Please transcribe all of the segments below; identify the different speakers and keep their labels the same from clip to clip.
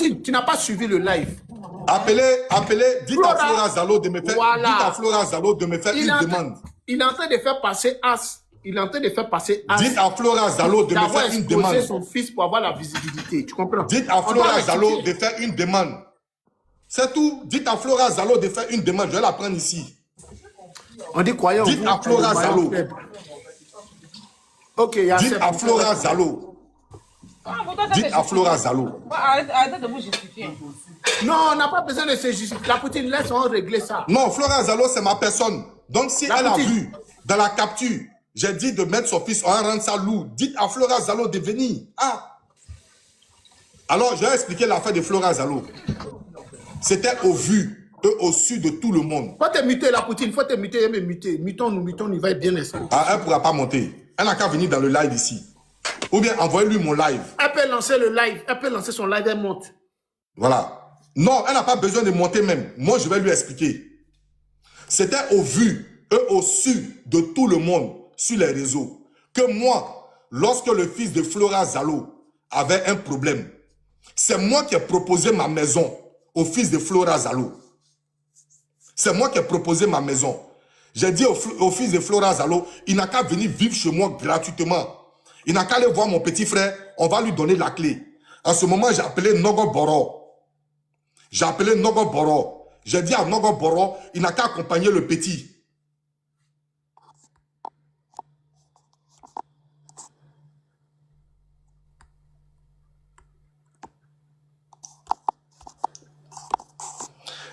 Speaker 1: Poutine, tu n'as pas suivi le live.
Speaker 2: Appelez, dites à Flora Zalo de me faire,
Speaker 1: voilà.
Speaker 2: dites à Flora Zalo de me faire une demande.
Speaker 1: Il est en train de faire passer As. Il est en train de faire passer As.
Speaker 2: Dites à Flora Zalo de me faire une demande.
Speaker 1: Son fils pour avoir la visibilité, tu comprends?
Speaker 2: Dites à Flora Zalo de faire une demande. C'est tout. Dites à Flora Zalo de faire une demande. Je vais la prendre ici.
Speaker 1: On dit croyant.
Speaker 2: Dites à Flora Zalo.
Speaker 1: Ok,
Speaker 2: dites à Flora Zalo. Dites à Flora Zalo.
Speaker 3: Arrêtez de vous justifier.
Speaker 1: Non, on n'a pas besoin de se justifier. La Poutine, laisse-on régler ça.
Speaker 2: Non, Flora Zalo, c'est ma personne. Donc, si elle a vu dans la capture, j'ai dit de mettre son fils, on va rendre ça lourd. Dites à Flora Zalo de venir. Ah. Alors, je vais expliquer l'affaire de Flora Zalo. C'était au vu et au su de tout le monde.
Speaker 1: Faut te muter, la Poutine. Faut te muter et me muter. Mutons-nous, il va être bien expliqué.
Speaker 2: Ah, elle ne pourra pas monter. Elle n'a qu'à venir dans le live ici. Ou bien envoyez-lui mon live.
Speaker 1: Elle peut lancer le live. Elle peut lancer son live, elle monte.
Speaker 2: Voilà. Non, elle n'a pas besoin de monter même. Moi, je vais lui expliquer. C'était au vu et au su de tout le monde sur les réseaux que moi, lorsque le fils de Flora Zalo avait un problème, c'est moi qui ai proposé ma maison au fils de Flora Zalo. C'est moi qui ai proposé ma maison. J'ai dit au fils de Flora Zalo, il n'a qu'à venir vivre chez moi gratuitement. Il n'a qu'à aller voir mon petit frère, on va lui donner la clé. En ce moment, j'ai appelé Nogo Boro. J'ai appelé Nogo Boro. J'ai dit à Nogo Boro, il n'a qu'à accompagner le petit.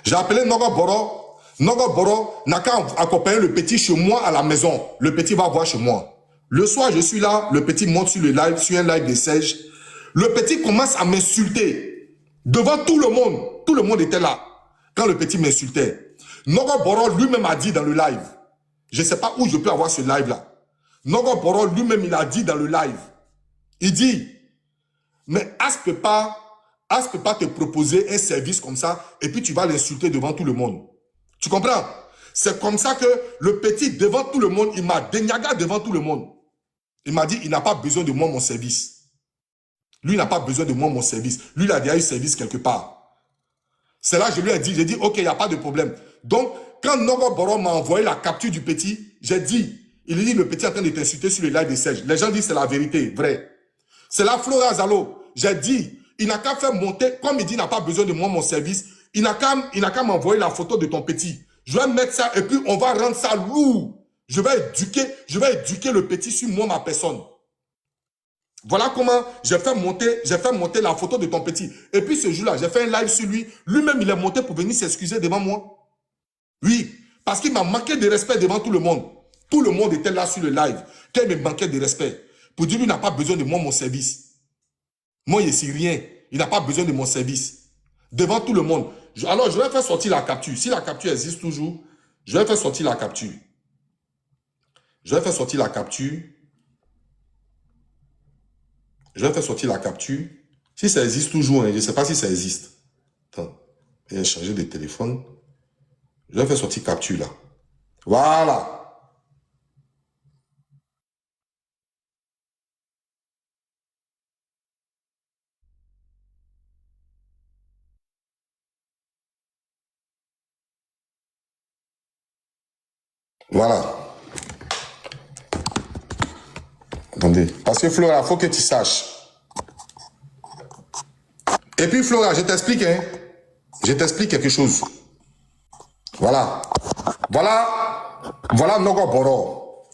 Speaker 2: J'ai appelé Nogo Boro. Nogo Boro n'a qu'à accompagner le petit chez moi à la maison. Le petit va voir chez moi. Le soir, je suis là, le petit monte sur le live, sur un live de Serge. Le petit commence à m'insulter devant tout le monde. Tout le monde était là quand le petit m'insultait. Nogo Boro lui-même a dit dans le live, je ne sais pas où je peux avoir ce live-là. Nogo Boro lui-même, il a dit dans le live, il dit, mais As peut pas te proposer un service comme ça et puis tu vas l'insulter devant tout le monde. Tu comprends? C'est comme ça que le petit, devant tout le monde, il m'a déniaga devant tout le monde. Il m'a dit, il n'a pas besoin de moi, mon service. Lui, il n'a pas besoin de moi, mon service. Lui, il a déjà eu service quelque part. C'est là que je lui ai dit, j'ai dit, ok, il n'y a pas de problème. Donc, quand Nogo Boro m'a envoyé la capture du petit, j'ai dit, il dit, le petit est en train de t'insulter sur le live de Serge. Les gens disent, c'est la vérité, vrai. C'est la Flora Zalo. J'ai dit, il n'a qu'à faire monter, comme il dit, il n'a pas besoin de moi, mon service, il n'a qu'à m'envoyer la photo de ton petit. Je vais mettre ça et puis on va rendre ça lourd. Je vais éduquer le petit sur moi, ma personne. Voilà comment j'ai fait monter la photo de ton petit. Et puis ce jour-là, j'ai fait un live sur lui. Lui-même, il est monté pour venir s'excuser devant moi. Oui, parce qu'il m'a manqué de respect devant tout le monde. Tout le monde était là sur le live. Quand il me manquait de respect. Pour dire, lui n'a pas besoin de moi, mon service. Moi, il ne sait rien. Il n'a pas besoin de mon service. Devant tout le monde. Alors, je vais faire sortir la capture. Si la capture existe toujours, je vais faire sortir la capture. Je vais faire sortir la capture. Je vais faire sortir la capture. Si ça existe toujours, hein, je ne sais pas si ça existe. Attends, j'ai changé de téléphone. Je vais faire sortir capture là. Voilà. Voilà. Attendez. Parce que Flora, il faut que tu saches. Et puis Flora, je t'explique, hein. Je t'explique quelque chose. Voilà. Voilà Nogo Boro.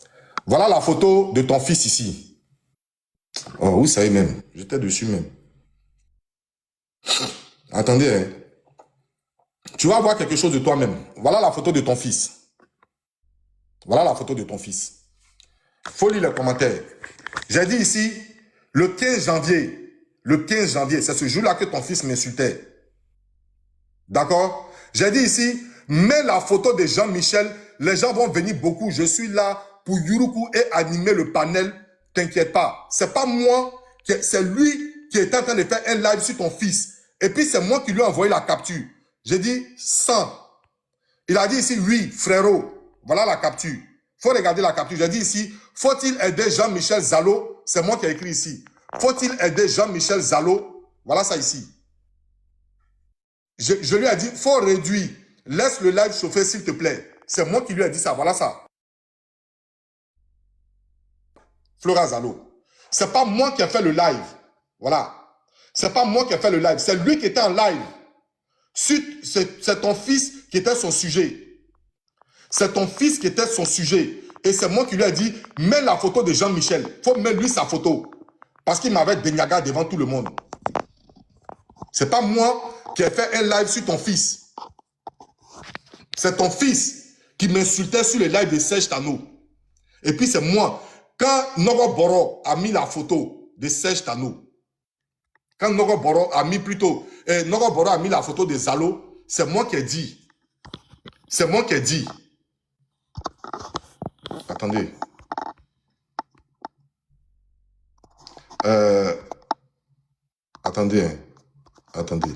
Speaker 2: Voilà la photo de ton fils ici. Oh, vous savez même. J'étais dessus même. Attendez, hein. Tu vas voir quelque chose de toi-même. Voilà la photo de ton fils. Voilà la photo de ton fils. Faut lire les commentaires. J'ai dit ici, le 15 janvier, c'est ce jour-là que ton fils m'insultait. D'accord? J'ai dit ici, mets la photo de Jean-Michel, les gens vont venir beaucoup, je suis là pour Yuruku et animer le panel, t'inquiète pas. C'est pas moi, c'est lui qui est en train de faire un live sur ton fils. Et puis c'est moi qui lui ai envoyé la capture. J'ai dit 100. Il a dit ici, oui, frérot. Voilà la capture. Faut regarder la capture. J'ai dit ici, faut-il aider Jean-Michel Zalo? C'est moi qui ai écrit ici. Faut-il aider Jean-Michel Zalo? Voilà ça ici. Je lui ai dit, faut réduire. Laisse le live chauffer, s'il te plaît. C'est moi qui lui ai dit ça. Voilà ça. Flora Zalo. C'est pas moi qui ai fait le live. Voilà. C'est pas moi qui ai fait le live. C'est lui qui était en live. C'est ton fils qui était son sujet. C'est ton fils qui était son sujet. Et c'est moi qui lui ai dit, mets la photo de Jean-Michel. Faut mettre lui sa photo. Parce qu'il m'avait déniaga devant tout le monde. C'est pas moi qui ai fait un live sur ton fils. C'est ton fils qui m'insultait sur le live de Serge Tano. Et puis c'est moi. Quand Nogo Boro a mis la photo de Serge Tano, quand Nogo Boro a mis plutôt, Nogo Boro a mis la photo de Zalo, c'est moi qui ai dit. C'est moi qui ai dit. Attendez. Attendez. Attendez.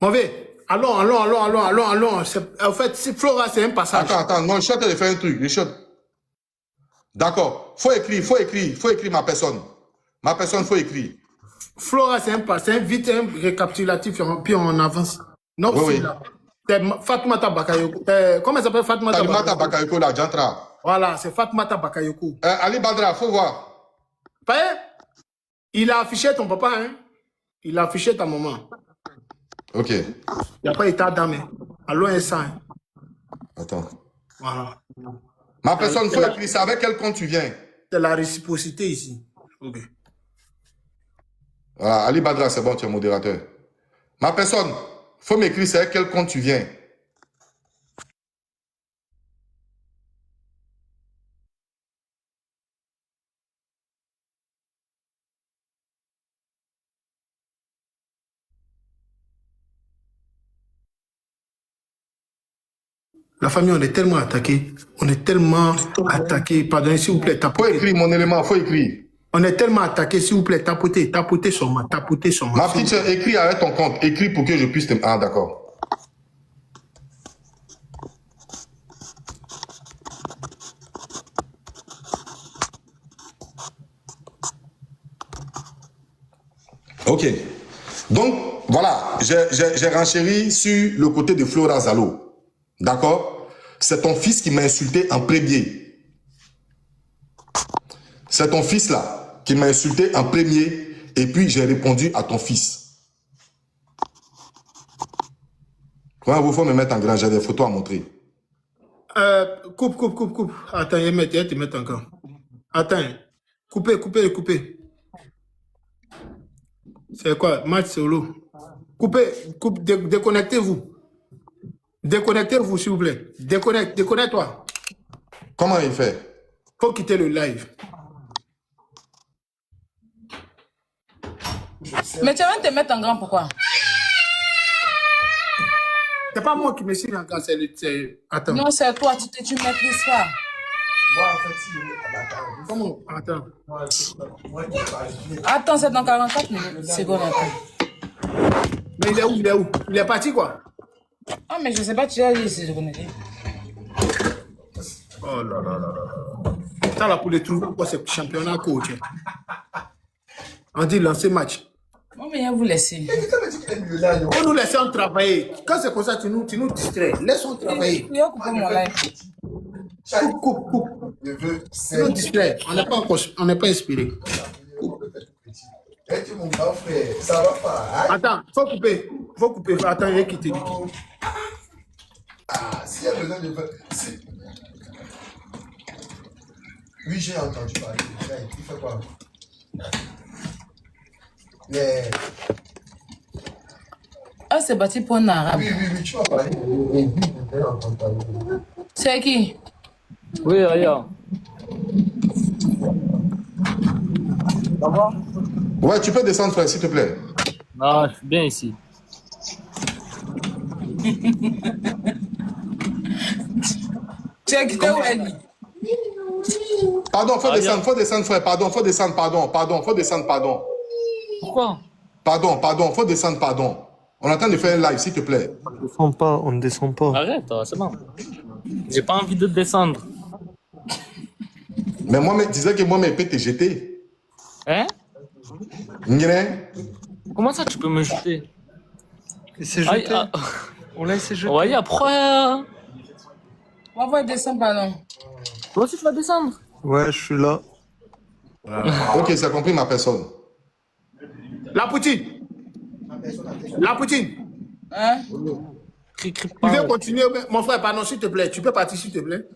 Speaker 1: Mauvais. Allons. En fait, si Flora, c'est un passage.
Speaker 2: Attends. Non, je suis en train de faire un truc. D'accord. Faut écrire ma personne. Ma personne, faut écrire.
Speaker 1: Flora, c'est un passage. Vite, un récapitulatif, puis on avance. Non,
Speaker 2: Oui, oui.
Speaker 1: là. C'est Fatoumata Bakayoko. Comment elle s'appelle Fatoumata
Speaker 2: Bakayoko, la Jantra.
Speaker 1: Voilà, c'est Fatoumata Bakayoko.
Speaker 2: Ali Badra, faut voir.
Speaker 1: Il a affiché ton papa, hein? Il a affiché ta maman.
Speaker 2: Ok.
Speaker 1: Il n'a pas été dame. Allons, et ça. Hein?
Speaker 2: Attends.
Speaker 1: Voilà.
Speaker 2: Ma personne, faut écrire. C'est avec quel compte tu viens?
Speaker 1: C'est la réciprocité ici. Ok.
Speaker 2: Voilà, Ali Badra, c'est bon, tu es modérateur. Ma personne, faut m'écrire, c'est avec quel compte tu viens?
Speaker 1: La famille, on est tellement attaqué. Pardonnez, s'il vous plaît,
Speaker 2: Faut
Speaker 1: tapotez.
Speaker 2: écrire mon élément, faut écrire.
Speaker 1: On est tellement attaqué, s'il vous plaît, tapotez sur moi.
Speaker 2: Ma petite soeur, écris avec ton compte. Écris pour que je puisse te... Ah, d'accord. Ok. Donc, voilà, j'ai renchéri sur le côté de Flora Zalo. D'accord? C'est ton fils qui m'a insulté en premier. C'est ton fils là qui m'a insulté en premier et puis j'ai répondu à ton fils. Quand il faut me mettre en grand, j'ai des photos à montrer.
Speaker 1: Coupe. Attends, il va te mettre encore. Attends, coupez. C'est quoi? Match solo. Déconnectez-vous. Déconnectez-vous, s'il vous plaît. Déconnecte-toi.
Speaker 2: Comment il fait?
Speaker 1: Faut quitter le live.
Speaker 3: Mais tu vas te mettre en grand, pourquoi?
Speaker 1: C'est pas moi qui me suis en grand, c'est... Attends.
Speaker 3: Non, c'est toi, tu maîtrises pas.
Speaker 1: Comment? Attends.
Speaker 3: Attends, c'est dans 44 minutes. Secondes.
Speaker 1: Mais il est où? Il est parti, quoi?
Speaker 3: Ah, mais je sais pas, tu as dit si je connais.
Speaker 1: Oh là. Ça, là, pour les trouver, quoi, c'est championnat coach. On dit lancer match.
Speaker 3: Bon, mais vous laissez.
Speaker 1: On nous laisse travailler. Quand c'est comme ça, tu nous distrais. Laisse-on travailler.
Speaker 3: Il a coupé mon live.
Speaker 1: Coupe.
Speaker 4: Je veux
Speaker 1: Tu nous distrais. On n'est pas inspiré.
Speaker 4: être mon grand frère, ça va pas.
Speaker 1: Attends, faut couper. Attends, il y a qui te dit.
Speaker 4: Ah, s'il y a besoin de faire. Oui, j'ai entendu parler. Il fait quoi? Mais.
Speaker 3: Ah, c'est bâti pour un arabe.
Speaker 4: Oui, tu vas parler. J'ai entendu parler.
Speaker 3: C'est qui?
Speaker 5: Oui, regarde. Ça va?
Speaker 2: Ouais, tu peux descendre, frère, s'il te plaît.
Speaker 5: Non, je suis bien ici.
Speaker 3: Tu as quitté où elle dit?
Speaker 2: Pardon, faut descendre, frère. Pardon. Faut descendre, pardon.
Speaker 5: Pourquoi?
Speaker 2: Pardon, faut descendre, pardon. On est en train de faire un live, s'il te plaît.
Speaker 6: On ne descend pas.
Speaker 5: Arrête, c'est bon. J'ai pas envie de descendre.
Speaker 2: Mais moi, je disais que moi, je peux te jeter.
Speaker 5: Hein?
Speaker 2: N'yene?
Speaker 5: Comment ça tu peux me jeter?
Speaker 6: Il s'est
Speaker 5: Aïe,
Speaker 6: jeté.
Speaker 5: ah.
Speaker 6: On l'a laissé jeter.
Speaker 5: Ouais, pourquoi
Speaker 3: On va descendre, pardon.
Speaker 5: toi aussi tu vas descendre?
Speaker 6: Ouais, je suis là.
Speaker 2: Ok, c'est compris ma personne.
Speaker 1: La poutine. La poutine.
Speaker 3: Hein?
Speaker 5: Crie
Speaker 1: Tu
Speaker 5: pas.
Speaker 1: veux continuer? Mon frère, pardon, s'il te plaît. Tu peux partir, s'il te plaît.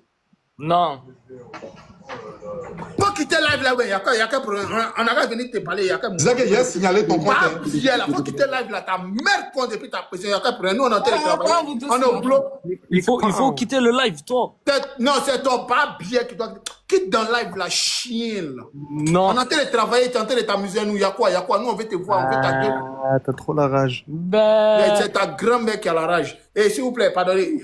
Speaker 5: Non.
Speaker 1: Faut quitter live là, ouais. Il y a qu'un problème. On a qu'à venir te parler. Il y a qu'un
Speaker 2: Disais que hier signalé ton compte.
Speaker 1: Pas
Speaker 2: hein.
Speaker 1: bien là. Faut quitter live là. Ta mère compte depuis ta pression. Il y a qu'un problème. Nous, on est en télétravail.
Speaker 3: Ah, vous tous,
Speaker 1: On est au boulot.
Speaker 5: Il faut quitter le live, toi.
Speaker 1: Non, c'est ton pas bien qui doit. Quitte dans live la chienne là.
Speaker 5: Non.
Speaker 1: On est en train de travailler, tu es en train de t'amuser à nous. Il y a quoi? Nous, on veut te voir. On veut ta gueule.
Speaker 6: Ah, t'as trop la rage.
Speaker 5: Ben.
Speaker 1: C'est ta grand-mère qui a la rage. Et s'il vous plaît, pardonnez.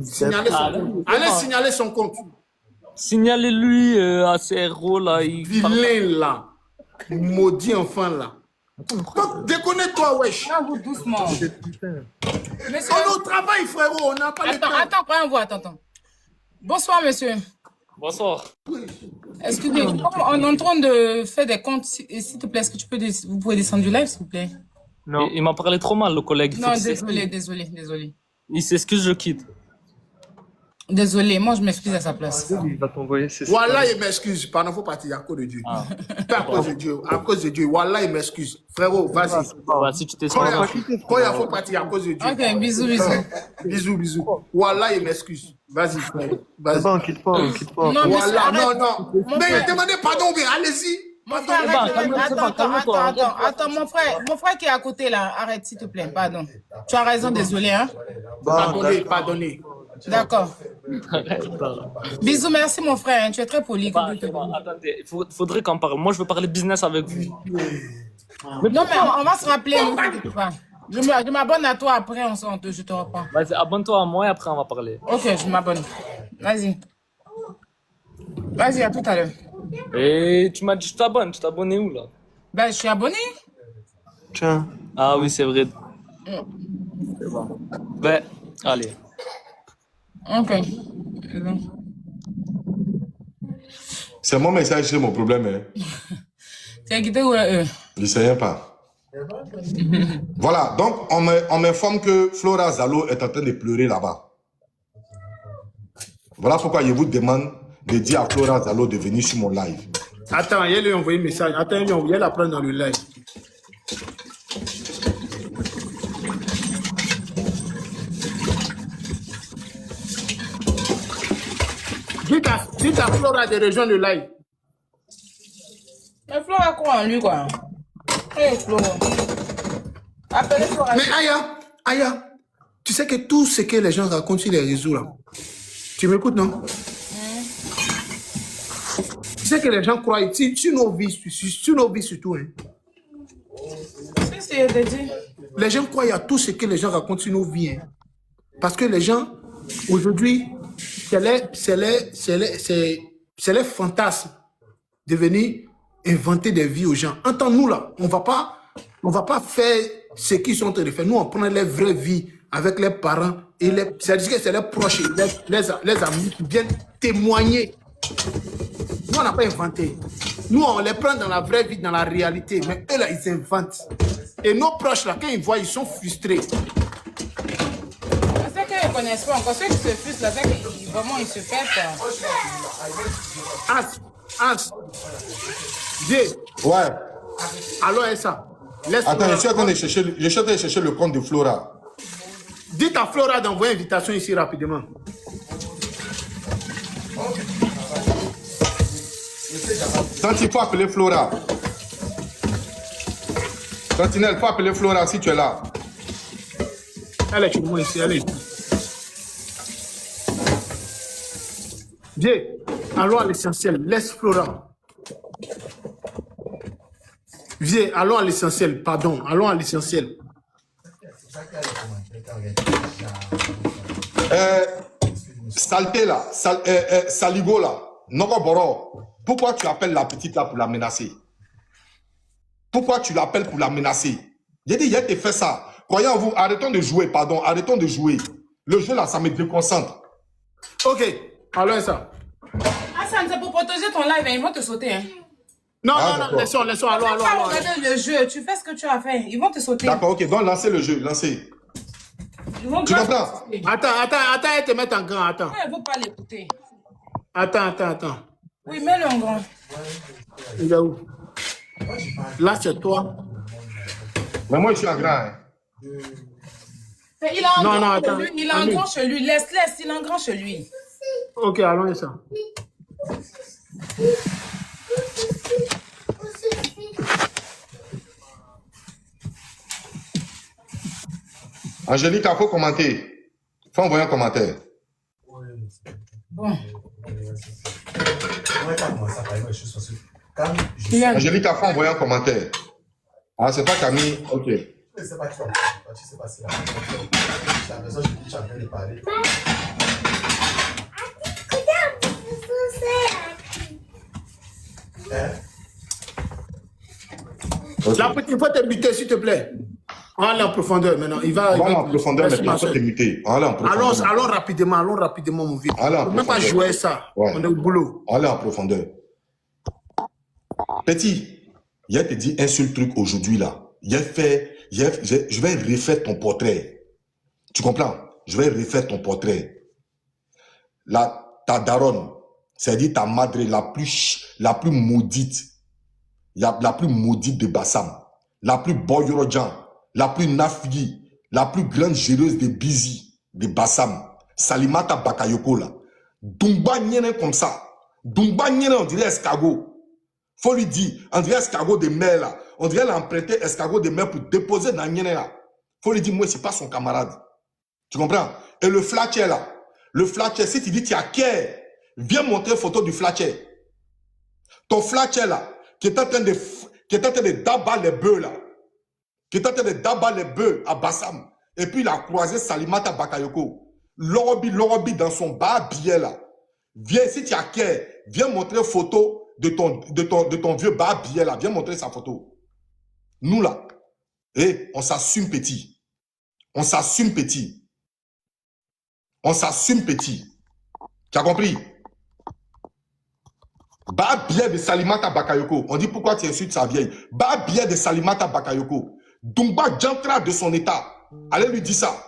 Speaker 1: Signalez son compte. Allez signaler son compte.
Speaker 5: Signalez-lui à CRO là.
Speaker 1: Vilain là. Maudit enfant là. Déconnecte-toi, wesh.
Speaker 3: Ah, vous doucement. Monsieur,
Speaker 1: On est au travail, frérot. On n'a pas le temps.
Speaker 3: attends, attends. Bonsoir, monsieur.
Speaker 5: Bonsoir.
Speaker 3: Excusez, on est en train de faire des comptes. S'il te plaît, est-ce que vous pouvez descendre du live, s'il vous plaît?
Speaker 6: Non.
Speaker 5: Il m'a parlé trop mal, le collègue.
Speaker 3: Non,
Speaker 5: Faut qu'il s'excuse.
Speaker 3: désolé.
Speaker 5: Il s'excuse, je quitte.
Speaker 3: Désolé, moi je m'excuse à sa place.
Speaker 6: Il va t'envoyer ses
Speaker 1: Wallah, il m'excuse. Pardon, faut partir à cause de Dieu.
Speaker 5: Ah.
Speaker 1: Pas à cause de Dieu. À cause de Dieu. Wallah, il m'excuse. Frérot, vas-y.
Speaker 5: Bah, si tu t'excuses.
Speaker 1: Quand il faut partir à cause de Dieu.
Speaker 3: Ok, bisous.
Speaker 1: Bisous. Wallah, il m'excuse. Vas-y, frérot. Vas-y.
Speaker 6: on quitte pas.
Speaker 3: Non, monsieur,
Speaker 1: Wallah,
Speaker 3: arrête.
Speaker 1: non.
Speaker 3: Mon
Speaker 1: Mais
Speaker 3: frère.
Speaker 1: demandez pardon, mais allez-y.
Speaker 3: Mon frère,
Speaker 5: C'est bon,
Speaker 3: arrête.
Speaker 5: calme-toi,
Speaker 3: Attends, mon frère qui est à côté là, arrête s'il te plaît, pardon. Tu as raison, désolé, hein.
Speaker 1: Pardonnez.
Speaker 3: D'accord. Bisous, merci mon frère, hein. Tu es très poli.
Speaker 5: Bah, attendez, faudrait qu'on parle. Moi, je veux parler business avec vous.
Speaker 3: Non, mais on va se rappeler, ne t'inquiète pas. Je m'abonne à toi après, je te reprends.
Speaker 5: Vas-y, abonne-toi à moi et après, on va parler.
Speaker 3: Ok, je m'abonne. Vas-y, à tout à l'heure.
Speaker 5: Et tu m'as dit, je t'abonne. Tu t'es abonné où, là?
Speaker 3: Ben, je suis abonné.
Speaker 6: Tiens.
Speaker 5: Ah oui, c'est vrai. C'est bon. Ben, allez.
Speaker 3: Ok.
Speaker 2: C'est mon message, c'est mon problème. Hein.
Speaker 3: Tu as quitté où eux?
Speaker 2: Je ne sais rien pas. Voilà, donc on m'informe que Flora Zalo est en train de pleurer là-bas. Voilà pourquoi je vous demande de dire à Flora Zalo de venir sur mon live.
Speaker 1: Attends, il lui a envoyé un message. Attends, il a la prendre dans le live. Dites à Flora de rejoindre le live.
Speaker 3: Mais Flora quoi en lui, quoi? Hey, Flora. Appelez Flora.
Speaker 1: Mais Aya, tu sais que tout ce que les gens racontent sur les réseaux là, tu m'écoutes, non? Tu sais que les gens croient sur nos vies surtout. Hein.
Speaker 3: Si, je t'ai dit.
Speaker 1: Les gens croient à tout ce que les gens racontent sur nos vies. Hein. Parce que les gens, aujourd'hui, c'est les fantasmes de venir inventer des vies aux gens. Entends-nous là, on va pas faire ce qu'ils sont en train de faire. Nous, on prend les vraies vies avec les parents et c'est-à-dire que c'est les proches, les amis qui viennent témoigner. Nous, on n'a pas inventé. Nous, on les prend dans la vraie vie, dans la réalité. Mais eux, là, ils inventent. Et nos proches, là, quand ils voient, ils sont frustrés.
Speaker 3: C'est qu'ils ne connaissent pas encore. Ceux qui se frustrent, là, c'est qu'ils vraiment, ils se pètent.
Speaker 1: As. Dieu.
Speaker 2: Ouais.
Speaker 1: Alors, ça.
Speaker 2: Attends, je suis en train de chercher le compte de Flora.
Speaker 1: Dites à Flora d'envoyer une invitation ici rapidement.
Speaker 2: Tant il faut appeler Flora. Sentinelle, il faut appeler Flora si tu es là.
Speaker 1: Allez, tu vois ici, allez. Dieu, allons à l'essentiel. Laisse Flora. Viens, allons à l'essentiel. Pardon, allons à l'essentiel.
Speaker 2: Saleté là, Saligo là, Nogoboro, pourquoi tu appelles la petite là pour la menacer? Pourquoi tu l'appelles pour la menacer? J'ai dit, il te fait ça. Croyez en vous, arrêtons de jouer, pardon, arrêtons de jouer. Le jeu là, ça me déconcentre.
Speaker 1: Ok, alors ça.
Speaker 3: Hassan, c'est pour protéger ton live, ils vont te sauter. Hein.
Speaker 1: Non,
Speaker 2: Ah,
Speaker 1: non, laissons, allons.
Speaker 3: Regarde le jeu, tu fais ce que tu as fait, ils vont te sauter.
Speaker 2: D'accord, ok, donc lancez le jeu, lancez.
Speaker 3: Ils vont
Speaker 2: Tu
Speaker 3: grave
Speaker 2: comprends?
Speaker 3: t'écouter.
Speaker 1: Attends, elle te met en grand, attends.
Speaker 3: Elle ne veut pas l'écouter.
Speaker 1: Attends.
Speaker 3: Oui, mets-le en grand.
Speaker 1: Il est où? Là, c'est toi.
Speaker 2: Mais moi, je suis un grand. Hein.
Speaker 3: Mais il a un
Speaker 1: Non,
Speaker 3: grand
Speaker 1: attends.
Speaker 3: chez lui. Il a un grand chez lui. Laisse. Il a un grand chez lui.
Speaker 1: Ok, allons ça.
Speaker 2: Angélique, il faut commenter. Faut envoyer un commentaire.
Speaker 3: Bon.
Speaker 2: Angélique, il faut envoyer un commentaire. Ah, c'est pas Camille. Ok.
Speaker 4: Je ne sais pas qui va tu sais pas si la maison, je dis, tu as bien de parler.
Speaker 2: Ok.
Speaker 1: Là, il faut te muter, s'il te plaît. On va aller en profondeur maintenant. Il va,
Speaker 2: On va aller en profondeur
Speaker 1: Merci,
Speaker 2: maintenant.
Speaker 1: ma
Speaker 2: Faut
Speaker 1: soeur.
Speaker 2: te muter. On va aller en profondeur.
Speaker 1: Allons rapidement, mon vieux.
Speaker 2: Allons en
Speaker 1: On ne peut même pas
Speaker 2: profondeur.
Speaker 1: jouer ça.
Speaker 2: Ouais.
Speaker 1: On est au boulot.
Speaker 2: On va aller en profondeur. Petit, il te dit un seul truc aujourd'hui là. Je vais refaire ton portrait. Tu comprends? Je vais refaire ton portrait. Ta daronne, c'est-à-dire ta madre la plus maudite. La plus maudite de Bassam. La plus boyorojan. La plus nafigi. La plus grande géreuse de Bizi de Bassam. Salimata Bakayoko là. Dumba Nyene comme ça. Dumba Nyene, on dirait escargot. Faut lui dire, on dirait escargot de mer là. On dirait l'emprunter escargot de mer pour déposer dans Nyene là. Faut lui dire, moi, c'est pas son camarade. Tu comprends? Et le flatcher là. Le flatcher, si tu dis, tu as cœur, viens montrer photo du flatcher. Ton flatcher là, qui est en train de d'abattre les bœufs là. Qui est en train de d'abattre les bœufs à Bassam. Et puis il a croisé Salimata Bakayoko. Lorobi dans son bas billet là. Viens, si tu as cœur, viens montrer photo de ton vieux bas billet là. Viens montrer sa photo. Nous là, on s'assume petit. On s'assume petit. On s'assume petit. Tu as compris? Bas billet de Salimata Bakayoko. On dit pourquoi tu insultes sa vieille. Bas billet de Salimata Bakayoko. Dumba Djantra de son état. Allez lui dire ça.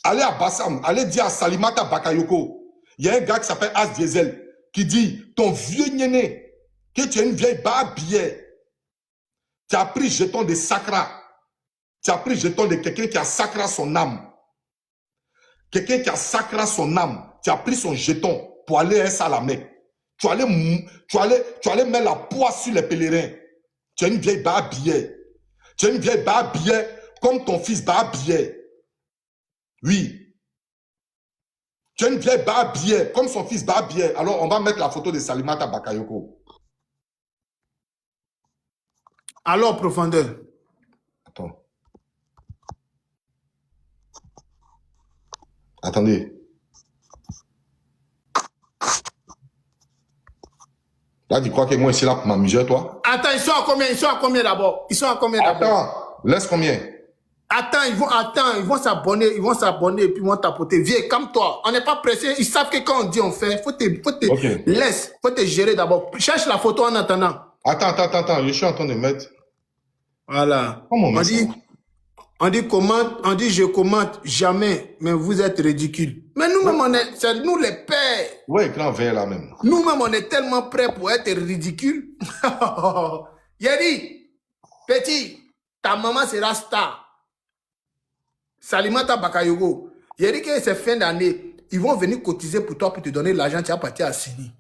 Speaker 2: Allez à Bassam. Allez dire à Salimata Bakayoko. Il y a un gars qui s'appelle As Diesel qui dit ton vieux néné, que tu es une vieille bas billet. Tu as pris jeton de sacra. Tu as pris jeton de quelqu'un qui a sacré son âme. Quelqu'un qui a sacré son âme. Tu as pris son jeton pour aller à la Mecque. Tu allais mettre la poisse sur les pèlerins. Tu es une vieille barbière. Tu es une vieille barbière comme ton fils barbière. Oui. Tu es une vieille barbière comme son fils barbière. Alors, on va mettre la photo de Salimata Bakayoko.
Speaker 1: Allons en profondeur.
Speaker 2: Attends. Attendez. Là, tu crois que moi, ici, là, pour m'amuser, toi?
Speaker 1: Attends, ils sont à combien d'abord? Ils sont à combien d'abord?
Speaker 2: Attends, laisse combien?
Speaker 1: Attends, ils vont s'abonner et puis ils vont tapoter. Viens, calme-toi. On n'est pas pressé. Ils savent que quand on dit on fait, faut te gérer d'abord. Cherche la photo en attendant.
Speaker 2: Attends, je suis en train de mettre.
Speaker 1: Voilà.
Speaker 2: Comment on dit,
Speaker 1: on dit je commente jamais, mais vous êtes ridicule. Mais nous-mêmes, c'est nous les pères.
Speaker 2: Ouais, écran vert là même.
Speaker 1: Nous-mêmes, on est tellement prêts pour être ridicule. Yeri, petit, ta maman sera star. Salimata Bakayoko. Yeri, que c'est fin d'année, ils vont venir cotiser pour toi pour te donner l'argent, tu vas partir à Sini.